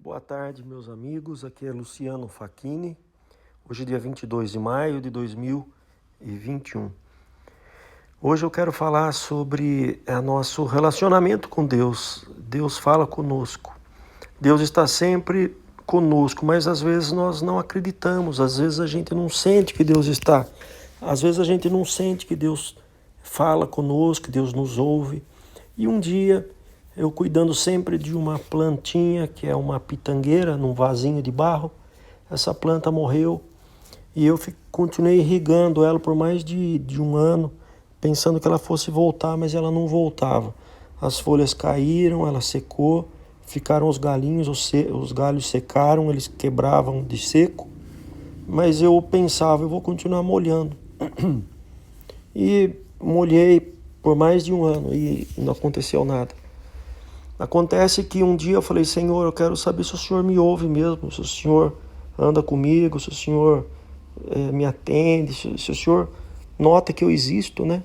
Boa tarde, meus amigos. Aqui é Luciano Facchini. Hoje é dia 22 de maio de 2021. Hoje eu quero falar sobre nosso relacionamento com Deus. Deus fala conosco. Deus está sempre conosco, mas às vezes nós não acreditamos. Às vezes a gente não sente que Deus está. Às vezes a gente não sente que Deus fala conosco, que Deus nos ouve. E um dia, eu cuidando sempre de uma plantinha, que é uma pitangueira, num vasinho de barro, essa planta morreu e eu continuei irrigando ela por mais de um ano, pensando que ela fosse voltar, mas ela não voltava. As folhas caíram, ela secou, ficaram os galinhos, os galhos secaram, eles quebravam de seco, mas eu pensava, eu vou continuar molhando. E molhei por mais de um ano e não aconteceu nada. Acontece que um dia eu falei, Senhor, eu quero saber se o Senhor me ouve mesmo, se o Senhor anda comigo, se o Senhor me atende, se o Senhor nota que eu existo, né?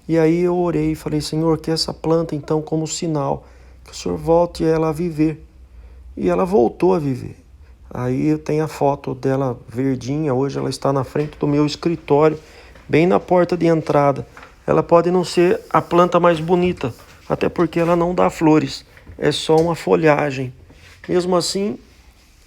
E aí eu orei e falei, Senhor, que essa planta então como sinal, que o Senhor volte ela a viver. E ela voltou a viver. Aí eu tenho a foto dela verdinha, hoje ela está na frente do meu escritório, bem na porta de entrada. Ela pode não ser a planta mais bonita, até porque ela não dá flores, é só uma folhagem. Mesmo assim,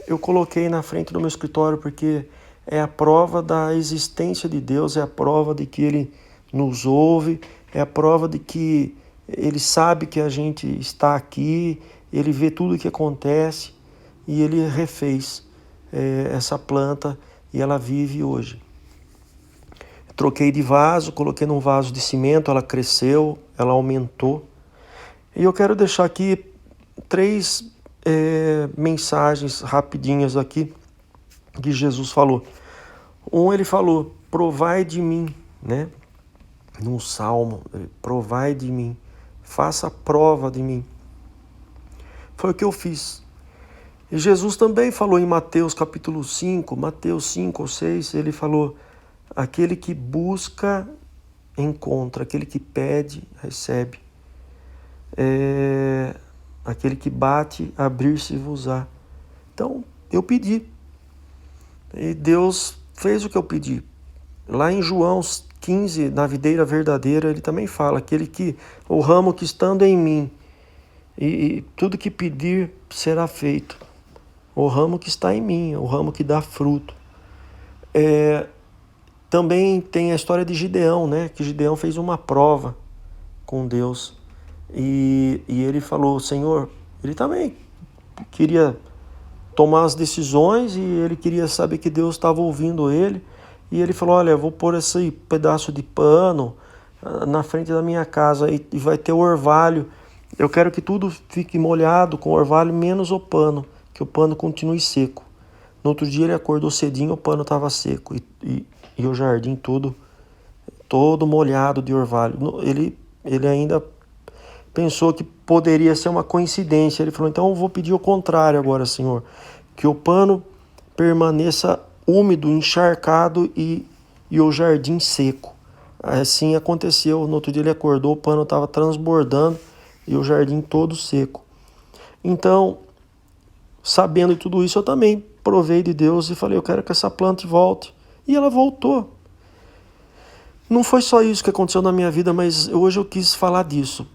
eu coloquei na frente do meu escritório porque é a prova da existência de Deus, é a prova de que Ele nos ouve, é a prova de que Ele sabe que a gente está aqui, Ele vê tudo o que acontece e Ele refez essa planta e ela vive hoje. Troquei de vaso, coloquei num vaso de cimento, ela cresceu, ela aumentou. E eu quero deixar aqui três mensagens rapidinhas aqui que Jesus falou. Ele falou, provai de mim, né? Num salmo, provai de mim, faça prova de mim. Foi o que eu fiz. E Jesus também falou em Mateus capítulo 5, Mateus 5 ou 6, ele falou, aquele que busca, encontra, aquele que pede, recebe. Aquele que bate, abrir-se-vos-á. Então, eu pedi. E Deus fez o que eu pedi. Lá em João 15, na videira verdadeira, ele também fala, o ramo que estando em mim, e tudo que pedir será feito. O ramo que está em mim, o ramo que dá fruto. Também tem a história de Gideão, né? Que Gideão fez uma prova com Deus. E ele falou, Senhor, ele também queria tomar as decisões e ele queria saber que Deus estava ouvindo ele. E ele falou, olha, eu vou pôr esse pedaço de pano na frente da minha casa e vai ter o orvalho. Eu quero que tudo fique molhado com o orvalho, menos o pano, que o pano continue seco. No outro dia ele acordou cedinho, o pano estava seco e o jardim todo molhado de orvalho. Ele ainda pensou que poderia ser uma coincidência. Ele falou, então eu vou pedir o contrário agora, Senhor. Que o pano permaneça úmido, encharcado e o jardim seco. Assim aconteceu. No outro dia ele acordou, o pano estava transbordando e o jardim todo seco. Então, sabendo de tudo isso, eu também provei de Deus e falei, eu quero que essa planta volte. E ela voltou. Não foi só isso que aconteceu na minha vida, mas hoje eu quis falar disso,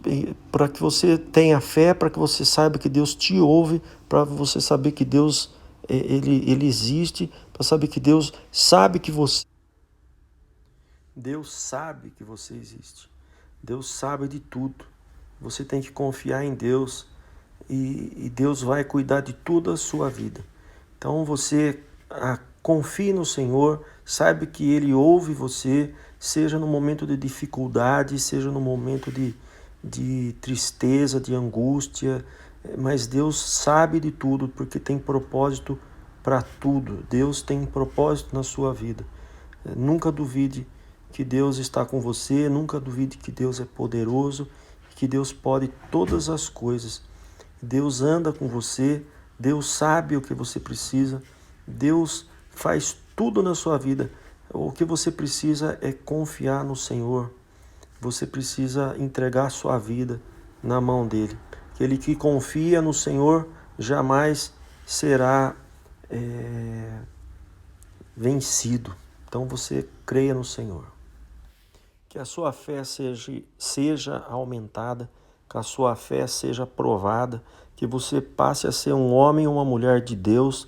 para que você tenha fé, para que você saiba que Deus te ouve, para você saber que Deus ele existe, para saber que Deus sabe que você existe. Deus sabe de tudo. Você tem que confiar em Deus e Deus vai cuidar de toda a sua vida. Então você confie no Senhor, saiba que Ele ouve você, seja no momento de dificuldade, seja no momento de tristeza, de angústia, mas Deus sabe de tudo, porque tem propósito para tudo. Deus tem propósito na sua vida. Nunca duvide que Deus está com você, nunca duvide que Deus é poderoso, que Deus pode todas as coisas. Deus anda com você, Deus sabe o que você precisa, Deus faz tudo na sua vida. O que você precisa é confiar no Senhor. Você precisa entregar a sua vida na mão dele. Aquele que confia no Senhor jamais será vencido. Então você creia no Senhor. Que a sua fé seja aumentada, que a sua fé seja provada, que você passe a ser um homem ou uma mulher de Deus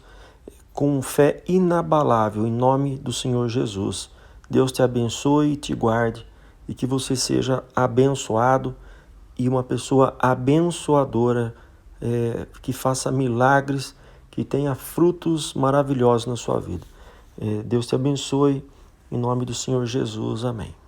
com fé inabalável, em nome do Senhor Jesus. Deus te abençoe e te guarde, e que você seja abençoado e uma pessoa abençoadora, que faça milagres, que tenha frutos maravilhosos na sua vida. Deus te abençoe, em nome do Senhor Jesus. Amém.